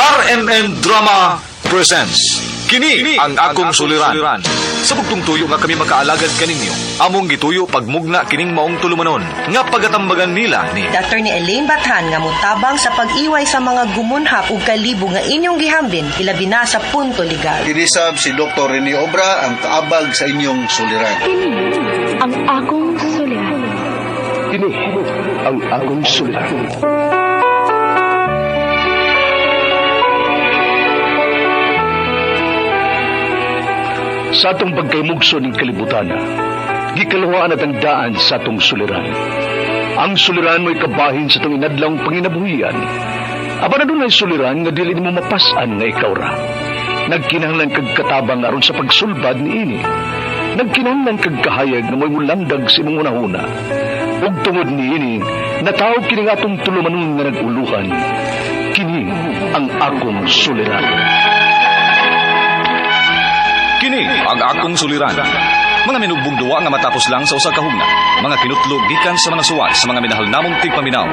RMN Drama presents Kini ang akong suliran. Sa bugtong tuyo nga kami makaalagad kaninyo, among gituyo pagmugna kining maong tulumanon nga pagatambagan nila ni Dr. ni Elaine Bathan nga mutabang sa pag-iway sa mga gumunhap ug kalibo nga inyong gihambin ilabi na sa punto legal. Inisab si Dr. Rene Obra ang kaabag sa inyong suliran. Ang akong suliran. Kini ang akong suliran. Sa atong pagkaymugso ng kalibutan, gikalawaan at ang daan sa atong suliran. Ang suliran mo'y kabahin sa itong inadlang panginabuhian. Aba na doon ay suliran nga dili mo mapasan nga ikaw ra. Nagkinahanglan kag katabang aron sa pagsulbad ni ini. Nagkinahanglan kag kahayag na mo'y mulandag sa imong unahuna. Ug tungod ni ini, natawag kini nga atong tulumanon nga naguluhan. Kini ang akong suliran. Kini ang akong suliran. Mga minugbong duwa nga matapos lang sa usa ka hugna. Mga kinutlog gikan sa mga suwat sa mga minahal namong tigpaminaw.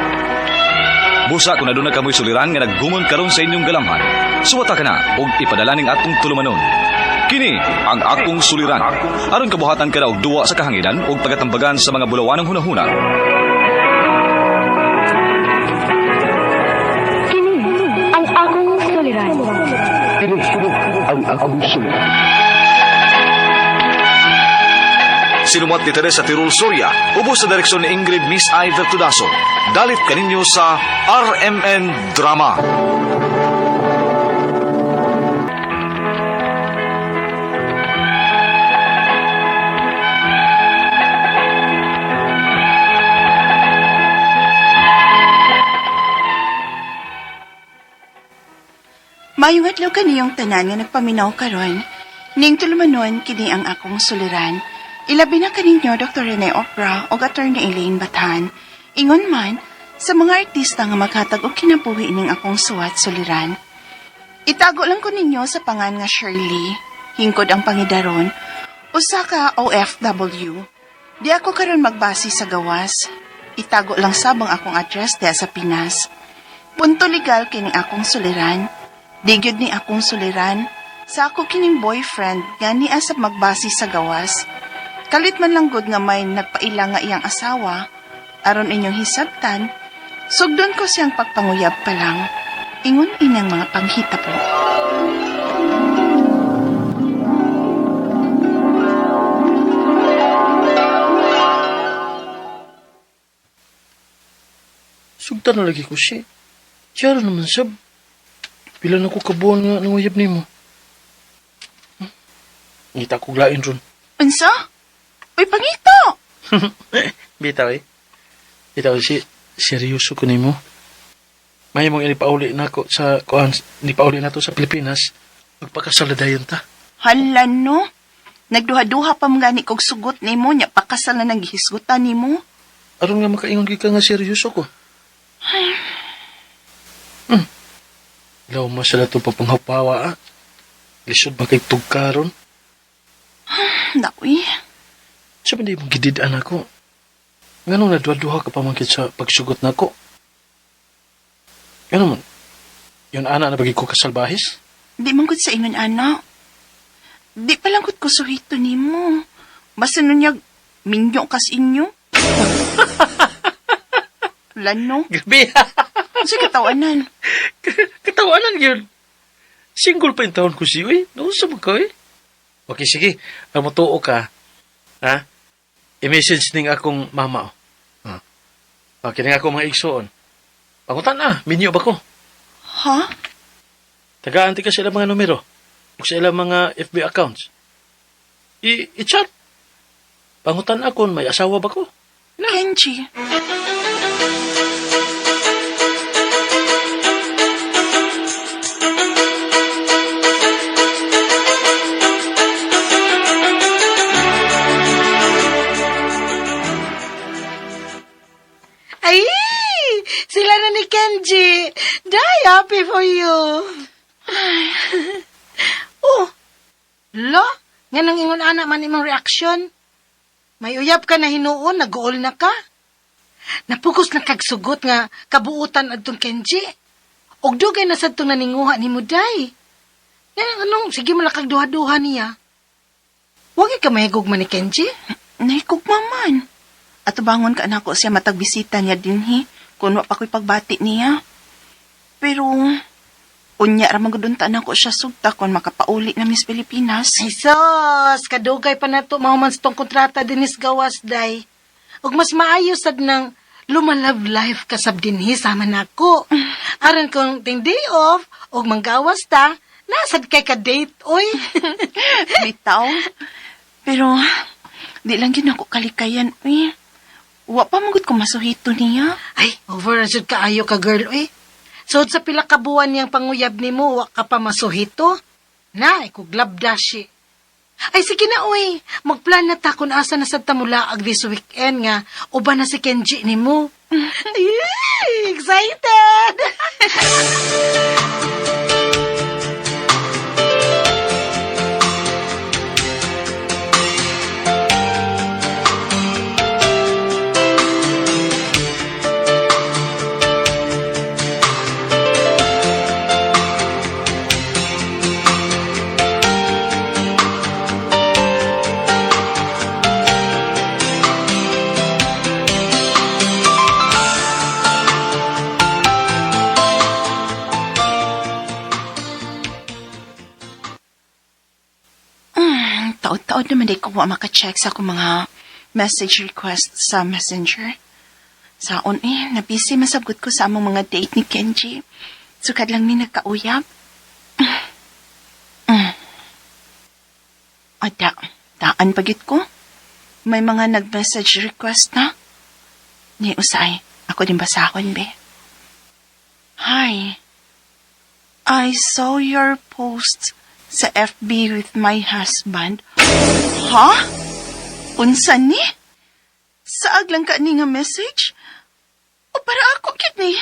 Busa kung aduna kamoy suliran nga naggumon karon sa inyong galamhan. Suwata ka na ug ipadala ning atong tulumanon. Kini ang akong suliran. Aron kabuhatan ka na og duwa sa kahanginan ug pagatambagan sa mga bulawanong hunahuna. Kini ang akong suliran. Kini ang akong suliran. Sinumat ni Teresa Tirul Soria, ubos sa direksyon ni Ingrid Miss Ivy Tudaso. Dalit kaninyo sa RMN Drama. Mayong adlaw kaniyong tanan nga nagpaminaw karon. Ning tulumanon kini ang akong suliran. Ilabi na kaninyo Dr. Rene Obra o Attorney Elaine Bathan. Ingon man sa mga artista nga maghatag og kinabuhi ning akong suwat suliran. Itago lang ko ninyo sa pangan nga Shirley. Hingkod ang pangidaron. Usa ka OFW. Di ako karon magbase sa gawas. Itago lang sabang akong address diha sa Pinas. Punto legal kini akong suliran. Digyod ni akong suliran. Sa ako kining boyfriend nga niya sa magbase sa gawas. Kalit man lang gud nga may nagpaila nga iyang asawa, aron inyong hisabtan, sugdon ko siyang pagpanguyab pa lang. Ingon inang mga panghita po. Sugtan na lagi ko siya. Tiyara naman sab. Pila na ko kabuan nga nanguyab ni mo. Ngita ko glain ron. Unsa? Uy, pangito! Bitaw eh. Bitaw si seryoso ko ni mo. May mong inipauli na ako sa kuan, inipauli na to sa Pilipinas. Magpakasaladayon ta. Hala no? Nagduha-duha pa mga ni kog sugot ni mo, nya pakasal na naghisgutan ni mo. Aron nga makaingon ka nga seryoso ko. Law mo sila itong papanghapawa ah. Lisod makitugkaron. Nawi. Siya ba di mong gididaan ako? Nga nung nadwa-duha ka pamangkit sa pagsugot na ako? Ano man? Yun ana na bagi ko kasalbahis? Di man gud sa inon ana. Di pa lang gud ko suhito ni mo. Basta nun yag, minyo kas inyo. Lano? Gabi. Sa katawanan. Katawanan yun. Single pa yung taon ko siya eh. Noon sa mga eh. Okay, sige. Ang matuo ka. Ha? I-message ning akong mama. Oh. Okay, ning akong mga igsoon. Pangutan na. Minyo ba ko? Ha? Tagaan ka sila mga numero. O sila mga FB accounts. I-chat. Pangutan ako. May asawa ba ko? Kenji. Ay! Sila na ni Kenji. Die happy for you. Ay. Oh. Lo, nga nang ingon anak man imong reaksyon. May uyab ka na hinuon, nag-uol na ka. Napugos na kagsugot nga kabuutan adtong Kenji. Og dugay na sad tong naninguha ni mo, day. Yan, anong, sige malakag duha-duha niya. Huwag ka mahigog man ni Kenji. Naikugmaman. At bangon ka na ko siya matagbisita niya dinhi kung wa pa ko'y pagbati niya. Pero, unya ramang gudunta na ko siya sugta kung makapauli na Miss Pilipinas. Ay sos, kadugay pa na to mahuman sa tong kontrata dinis gawas, day. Og mas maayo sad ng lumalove life kasab dinhi sama nako. Aron kung ting day off, og manggawas ta, nasad kay ka date, oy. Bitaw. Pero, di lang yun ako kalikayan, uy. Wa pa magud ko masuhito niya. Ay, overrated ka ayo ka girl, oy. So, sa pila ka buwan niyang panguyab ni mo, wa ka pa masuhito. Na, ikuglabda siya. Ay, sige na, uy. Magplan na ta kung asa na sa tamulaag this weekend nga. Uba na si Kenji ni mo. Ay, excited! Taod-taod naman di ko wa maka-check sa akong mga message request sa Messenger. Saon nabisi masabgot ko sa among mga date ni Kenji. Sukad lang mi nagkauyab. Daan pagit ko. May mga nag-message request na. Ni usay, ako din basahon, be. Hi. I saw your post sa FB with my husband. Ha? Unsa ni? Saag lang ka ni nga message? O para ako, kid ni?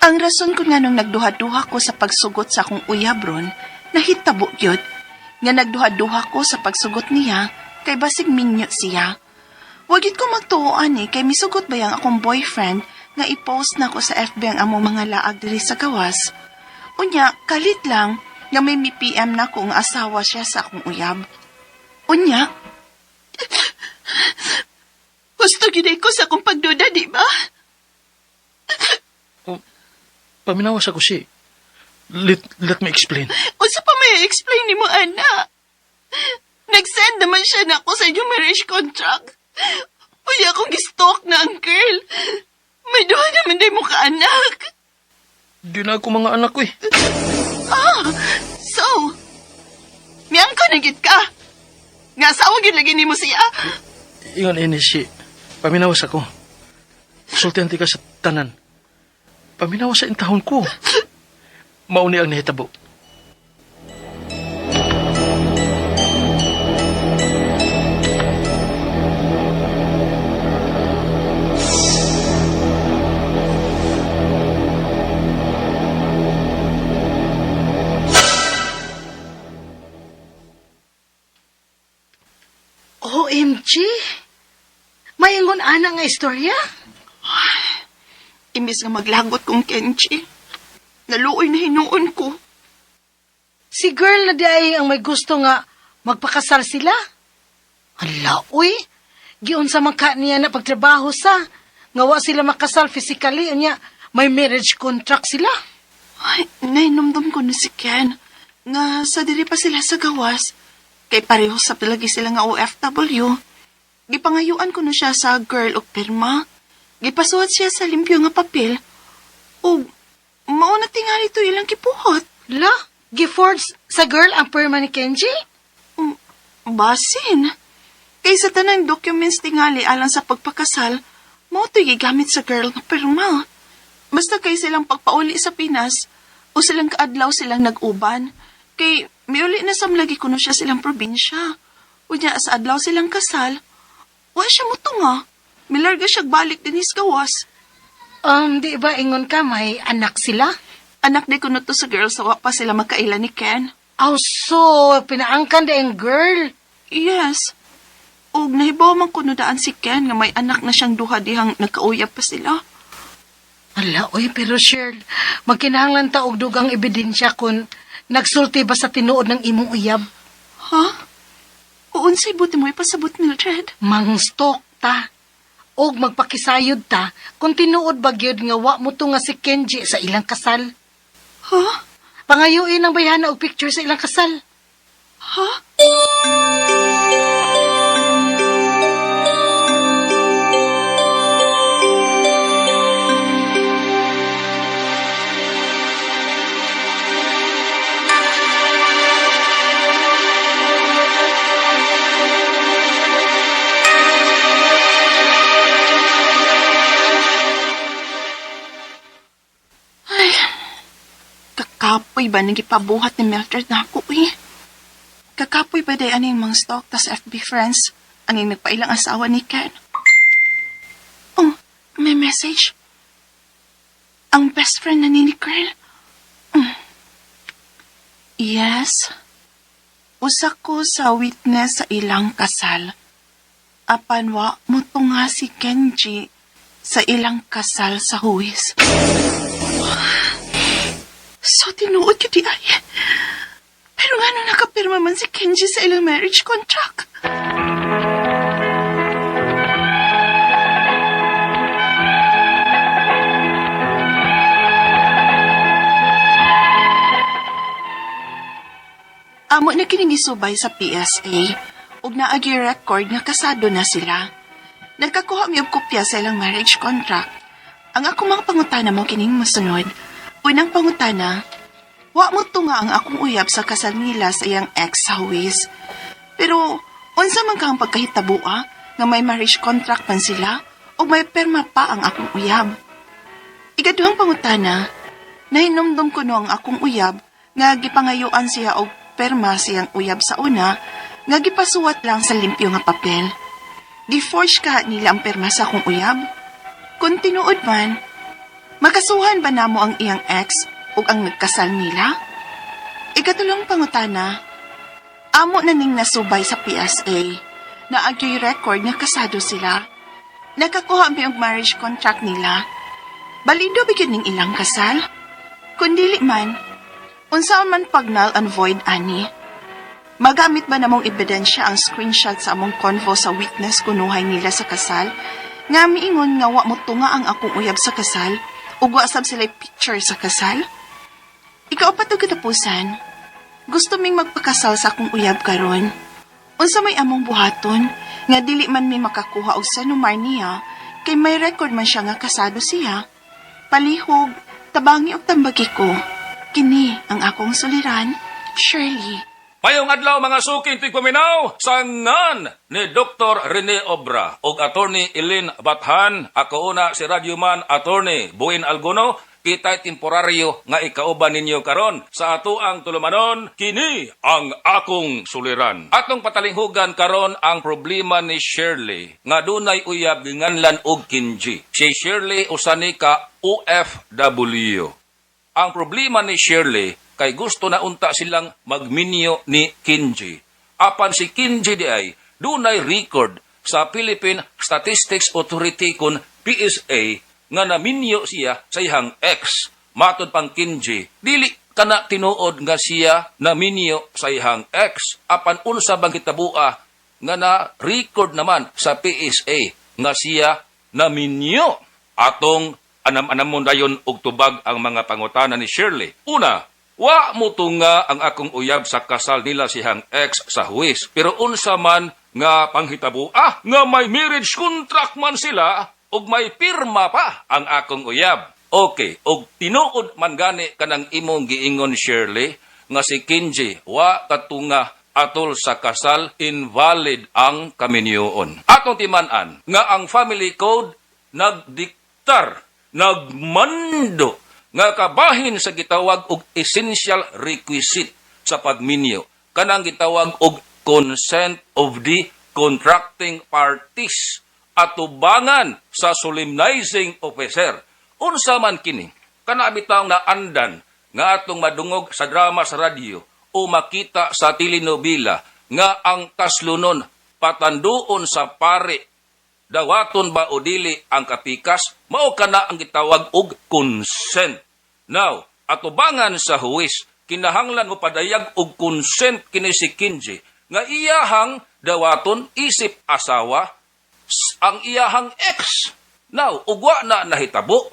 Ang rason ko nga nung nagduha-duha ko sa pagsugot sa akong uyabron, nahitabo gyud nga nagduha-duha ko sa pagsugot niya kay basig minyo siya. Wagit ko magtuoan kay misugot bayang akong boyfriend nga i-post na ko sa FB ang among mga laag diri sa gawas. Unya, kalit lang nga may PM na ko nga asawa siya sa akong uyab. Unya, gusto gid ko sa akong pagduda, di ba? Paminawas ako si. Let me explain. Unsa pa may explain ni mo, Ana? Nag-send naman siya na ako sa inyong marriage contract. Uy, akong gistalk na ang girl. May duha naman day mo ka, anak. Di na ako mga anak ko eh. So, niyang ka nagit ka. Nga asawa gid lagi ni mo siya. Ingon ini si. Paminawas ako. Sultihan ti ka sa tanan. Paminawas sa intahon ko. Mauni ang nahitabo. OMG! Mayangon ana nga istorya? Imbis nga maglagot kong Kenji, naluoy na hinuon ko. Si girl na day ang may gusto nga magpakasal sila. Hala, uy! Giun sa mangka niya na pagtrabaho sa. Ngawa sila makasal physically, unya may marriage contract sila. Ay, nainumdum ko na si Ken. Nga sa diri pa sila sa gawas. Kay pareho sa palagi sila nga OFW. Gipangayuan ko na siya sa girl o pirma. Gipasuot siya sa limpyo nga papel. O, mauna tingali to ilang kipuhot. La, giforge sa girl ang perma ni Kenji? Basin. Kaysa tanang documents tingali alang sa pagpakasal, mo ito'y gigamit sa girl nga pirma. Basta kay silang pagpauli sa Pinas, o silang kaadlaw silang nag-uban, kay miuli na samlagi kuno siya silang probinsya. Unya sa adlaw silang kasal, wa siya mo nga. Milarga siya balik din is gawas. Di ba ingon ka may anak sila? Anak di ko to sa girls, so wa pa sila magkaila ni Ken. So, pinaangkan da yung girl. Yes. Og nahibaw man kuno daan si Ken nga may anak na siyang duha dihang nagkauyab pa sila. Ala, oy, pero Cheryl, magkinahanglan ta og dugang ebidensya kung nagsulti ba sa tinuod ng imong uyab. Ha? Uunsay buti mo ipasabot, Mildred? Mangstok ta. Og magpakisayod ta kung tinuod ba gyud nga wa mo to nga si Kenji sa ilang kasal. Ha? Pangayuin ang bayhana og picture sa ilang kasal. Ha? Kakapoy ba nagipabuhat ni Mildred na ako eh? Kakapoy ba day aning mga stalk tas FB friends aning nagpailang asawa ni Ken? Oh, may message. Ang best friend na ni Girl. Yes. Usa ko sa witness sa ilang kasal. Apan wa mo to nga si Kenji sa ilang kasal sa huwis. So, tinuod ko di ay. Pero nga nung nakapirma man si Kenji sa ilang marriage contract. Amo na kinigisubay sa PSA ug naagi record nga kasado na sila. Nagkakuha mi og kopya sa ilang marriage contract. Ang ako mga pangutana mo kining masunod. Unang pangutana, wa mo to nga ang akong uyab sa kasal nila sa iyang ex sa huwis. Pero, unsa man ka ang pagkahitabua nga may marriage contract man sila o may perma pa ang akong uyab? Ikaduhang pangutana, nahinumdum ko no ang akong uyab nga gipangayuan siya og perma siyang uyab sa una nga gipasuwat lang sa limpyo nga papel. Gi-forge ka nila ang perma sa akong uyab? Kung tinuod man, makasuhan ba namo ang iyang ex ug ang nagkasal nila? Ikatulong pangutana, amo na ning nasubay sa PSA na agyoy record nga kasado sila. Nakakuha mi og marriage contract nila. Balido bigyan ning ilang kasal? Kung dili man, unsa man pag null and void ani? Magamit ba namong ebidensya ang screenshot sa among convo sa witness kunuhay nila sa kasal? Nga miingon nga wa mo tunga ang akong uyab sa kasal? Ug wa sab sila picture sa kasal? Ikaw pa to katapusan. Gusto ming magpakasal sa akong uyab karon. Unsa may among buhaton nga dili man mi makakuha og sanumar niya kay may record man siya nga kasado siya. Palihog, tabangi og tambagi ko. Kini ang akong suliran, Shirley. Mayong adlaw mga suking tigpaminaw sa ngan ni Dr. Rene Obra ug Attorney Eileen Bathan. Ako una si Radyoman Attorney Buin Alguno. Kita'y temporaryo nga ikauban ninyo karon sa ato ang tulumanon. Kini ang akong suliran. Atong patalinghugan karon ang problema ni Shirley nga dunay uyab ginganlan og Kenji. Si Shirley usani ka OFW. Ang problema ni Shirley kay gusto na unta silang magminyo ni Kenji. Apan si Kenji di ay dunay record sa Philippine Statistics Authority kun PSA nga naminyo siya sa iyang ex. Matod pang Kenji, dili kana tinuod nga siya naminyo sa iyang ex. Apan unsa bang kitabua nga na record naman sa PSA nga siya naminyo. Atong anam-anamon dayon og tubag ang mga pangutana ni Shirley. Una, wa mo tunga ang akong uyab sa kasal nila siyang ex sa huwis. Pero unsa man nga panghitabo, nga may marriage contract man sila, ug may pirma pa ang akong uyab. Okay, ug tinuod man gani kanang imong giingon Shirley, nga si Kenji, wa katunga atol sa kasal, invalid ang kaminyoon. Atong timan-an, nga ang family code nagdiktar, nagmando, nga kabahin sa gitawag og essential requisite sa pagminyo. Kanang gitawag og consent of the contracting parties. Atubangan sa solemnizing officer unsa man kini, kana bitaw na andan nga atong madungog sa drama sa radyo o makita sa telenovela nga ang kaslunon patanduon sa pare, dawaton ba o dili ang kapikas, mao kana ang gitawag og consent. Now, atubangan sa huwis, kinahanglan mo padayag og consent kini si Kenji nga iyahang dawaton isip asawa ang iyahang ex. Now, ugwa na nahitabo,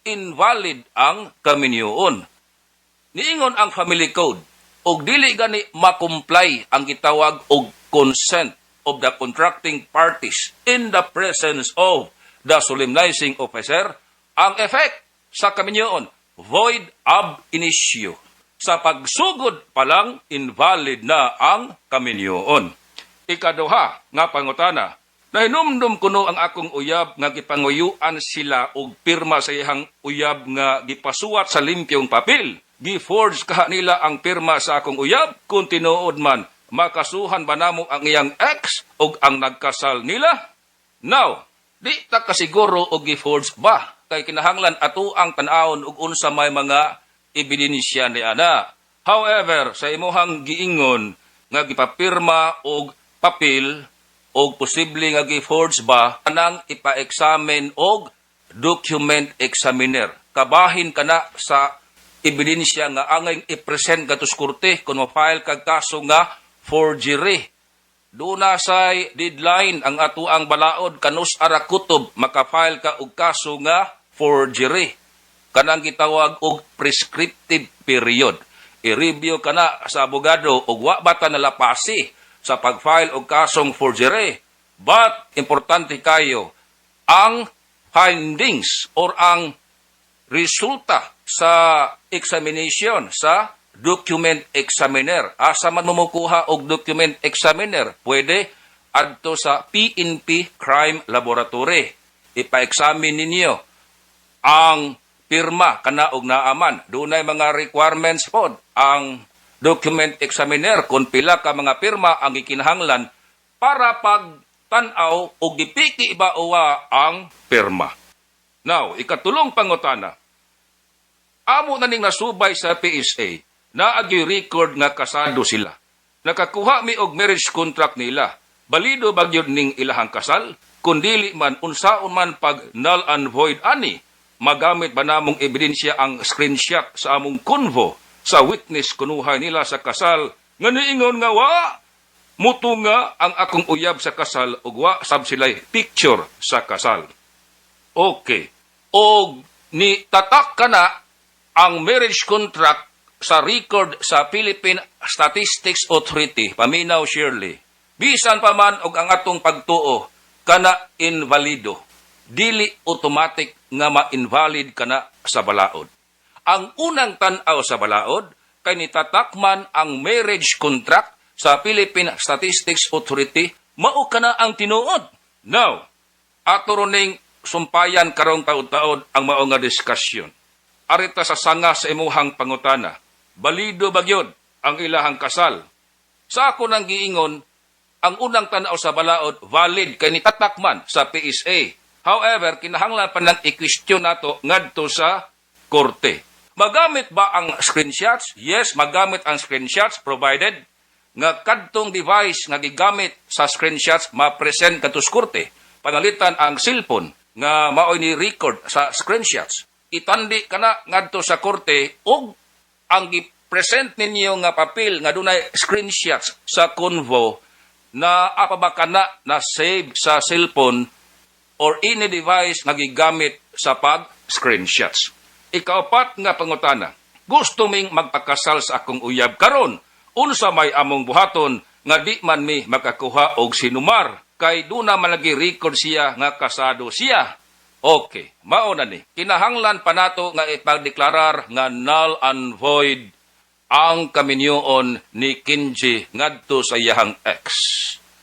invalid ang kaminyoon. Niingon ang family code, og dili gani makomply ang gitawag og consent of the contracting parties in the presence of the solemnizing officer, ang effect sa kaminyoon, void ab initio. Sa pagsugod pa lang, invalid na ang kaminyoon. Ikaduha nga pangutana, nahinumdum kuno ang akong uyab nga gipanguyuan sila og pirma sa iyang uyab nga gipasuwat sa limpyong papel. Giforge ka nila ang pirma sa akong uyab kung tinuod man, makasuhan ba namo ang iyang ex o ang nagkasal nila? Now, di ta kasiguro og giforge ba? Kay kinahanglan ato ang tan-awon og unsa may mga ebidensya ni ana. However, sa imuhang giingon nga gipapirma og papel og posible nga giforge ba, anang ipa-examine og document examiner. Kabahin kana sa ebidensya nga angay i-present katus korte kung ma-file kag kaso nga forgery. Doon na say deadline ang ato ang balaod kanus ara kutob maka-file ka og kaso nga forgery. Kanang gitawag og prescriptive period. I-review kana sa abogado og wa bata nalapasi sa pag-file og kasong forgery. But importante kayo ang findings or ang resulta sa examination sa document examiner. Asa man mamukuha og document examiner? Pwede adto sa PNP Crime Laboratory. Ipa-examine ninyo ang pirma kana og naaman. Dunay mga requirements pod ang document examiner kung pila ka mga pirma ang gikinahanglan para pagtan-aw og gipiki ba uwa ang pirma. Now, ikatulong pangutana. Amo na ning nasubay sa PSA na agi record nga kasado sila. Nakakuha mi og marriage contract nila. Balido ba gyud ning ilahang kasal? Kun dili man unsaon man pag null and void ani, magamit ba namong ebidensya ang screenshot sa among convo sa witness kunuhay nila sa kasal nga niingon nga wa muto nga ang akong uyab sa kasal ug wa sab sila'y picture sa kasal. Okay. Og ni tatak kana ang marriage contract sa record sa Philippine Statistics Authority, paminaw Shirley, bisan pa man og ang atong pagtuo kana invalido, dili automatic nga ma-invalid kana sa balaod. Ang unang tan-aw sa balaod kay nitatakman ang marriage contract sa Philippine Statistics Authority, mao kana ang tinuod. Now, ato ning sumpayan karong taud-taud ang mao nga diskusyon. Arita sa sanga sa imuhang pangutana, balido ba gyud ang ilahang kasal? Sa ako nang giingon, ang unang tanaw sa balaod valid kay nitatakman sa PSA. However, kinahanglan pa nang i-question nato ngadto sa korte. Magamit ba ang screenshots? Yes, magamit ang screenshots provided nga kadtong device nga gigamit sa screenshots ma-present kadto sa korte. Panalitan ang cellphone nga maoy ni record sa screenshots. Itandi kana ngadto sa korte og ang gi-present ninyo nga papel nga dunay screenshots sa convo na apabakana na save sa cellphone or any device nga gigamit sa pag-screenshots. Ikaapat nga pangutana, gusto ming magpakasal sa akong uyab karon, unsa may among buhaton nga di man mi makakuha og sinumar kay duna man lagi record siya nga kasado siya. Okay, mao na ni. Kinahanglan pa nato nga ipagdeklarar nga null and void ang kaminyoon ni Kenji ngadto sa iyahang ex.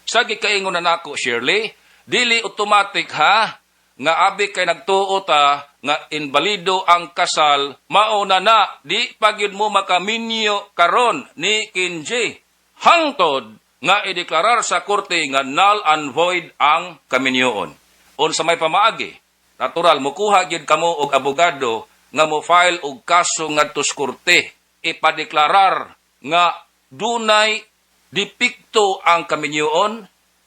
Sa gikaingon na nako Shirley, dili automatic ha nga abi kay nagtuo ta nga invalido ang kasal, mao na di pagyud mo makaminyo karon ni Kenji. Hangtod nga ideklarar sa korte nga null and void ang kaminyoon. Unsa may pamaagi? natural mukuha gyud kamo og abogado nga mo file og kaso ngadto sa korte, ipadeklarar nga dunay depekto ang kaminyoon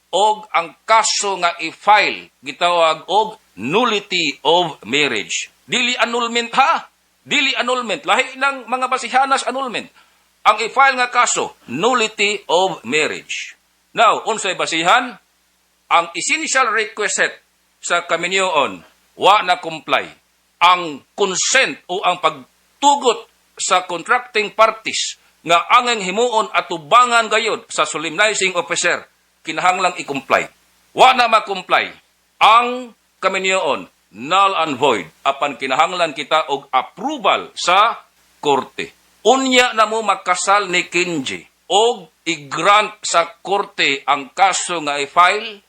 og ang kaso nga i-file gitawag og nullity of marriage. Dili annulment ha. Dili annulment. Lahi ng mga basihanas annulment. Ang i-file nga kaso, nullity of marriage. Now, unsay basihan? Ang essential requisite sa kaminyoon, wa na comply. Ang consent o ang pagtugot sa contracting parties nga angeng himuon at tubangan gayod sa solemnizing officer, kinahanglang i-comply. Wa na ma-comply ang kaminyoon, null and void, apan kinahanglan kita og approval sa korte. Unya na mo makasal ni Kenji og i-grant sa korte ang kaso nga i-file,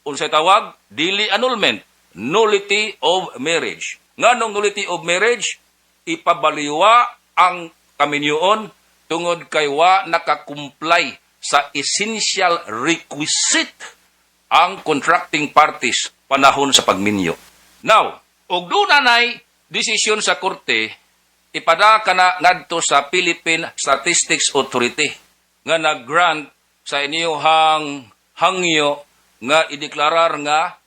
unsay tawag, dili annulment, nullity of marriage. Nganong nullity of marriage? Ipabaliwa ang kaminyoon tungod kay wa nakakumply sa essential requisite ang contracting parties panahon sa pagminyo. Now, og dunay desisyon sa korte, ipada ka na ngadto sa Philippine Statistics Authority nga nag-grant sa inyong hangyo nga ideklarar nga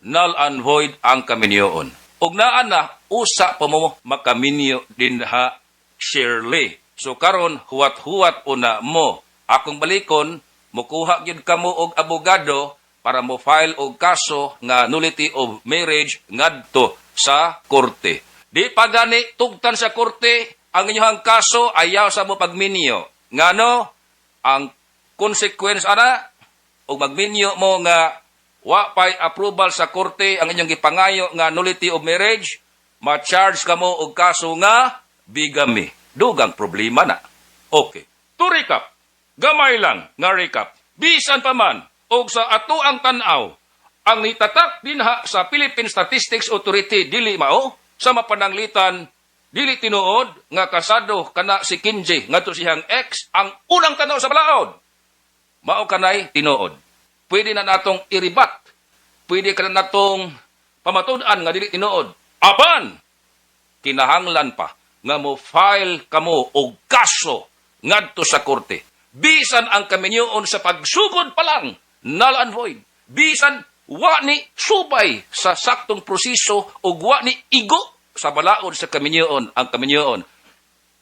null and void ang kaminyoon. Og naa na usa pa mo makaminyo din ha Shirley. So karon huwat-huwat una mo akong balikon mukuha gyud kamo og abogado para mo file og kaso nga nullity of marriage ngadto sa korte. Di pa gani tugtan sa korte ang inyong kaso ayaw sa mo pagminyo. Ngano ang consequence ana og magminyo mo nga wa pay approval sa korte ang inyong gipangayo nga nullity of marriage, ma-charge kamo og kaso nga bigamy. Dugang problema na. Okay. To recap, gamay lang nga recap. Bisan pa man og sa ato ang tan-aw, ang nitatak dinha sa Philippine Statistics Authority dili mao sa mapananglitan dili tinuod nga kasado kana si Kenji ngadto siyang ex ang unang tan-aw sa balaod. Mao kanay tinuod. Pwede na natong iribat. Pwede ka na natong pamatud-an nga dili tinuod. Apan kinahanglan pa nga mo file kamo og kaso ngadto sa korte. Bisan ang kaminyoon sa pagsugod pa lang, null and void. Bisan wa ni subay sa saktong proseso o wa ni igo sa balaod sa kaminyoon ang kaminyoon.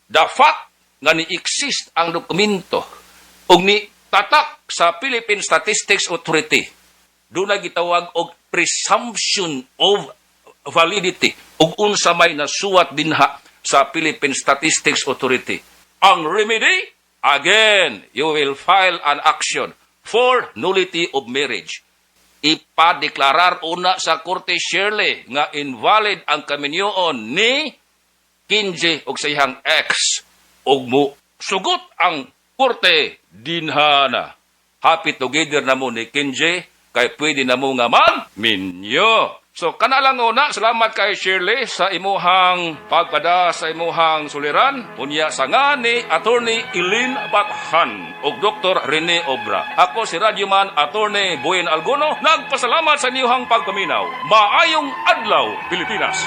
The fact nga ni exist ang dokumento o ni tatak sa Philippine Statistics Authority, doon na gitawag og presumption of validity ug unsa may nasuwat dinha sa Philippine Statistics Authority. Ang remedy, again, you will file an action for nullity of marriage. Ipadeklarar una sa Korte Shirley nga invalid ang kaminyoon ni Kenji og sa iyang ex og mo sugot ang Korte dinhana. Happy together na mo ni Kenji kay pwede na mo nga magminyo. So, kana lang una, salamat kay Shirley sa imuhang pagpada sa imuhang suliran. Unya sa nga ni Attorney Eileen Bathan o Dr. Rene Obra. Ako si Radyoman Attorney Boyen Alguno. Nagpasalamat sa inyong pagpaminaw. Maayong adlaw, Pilipinas!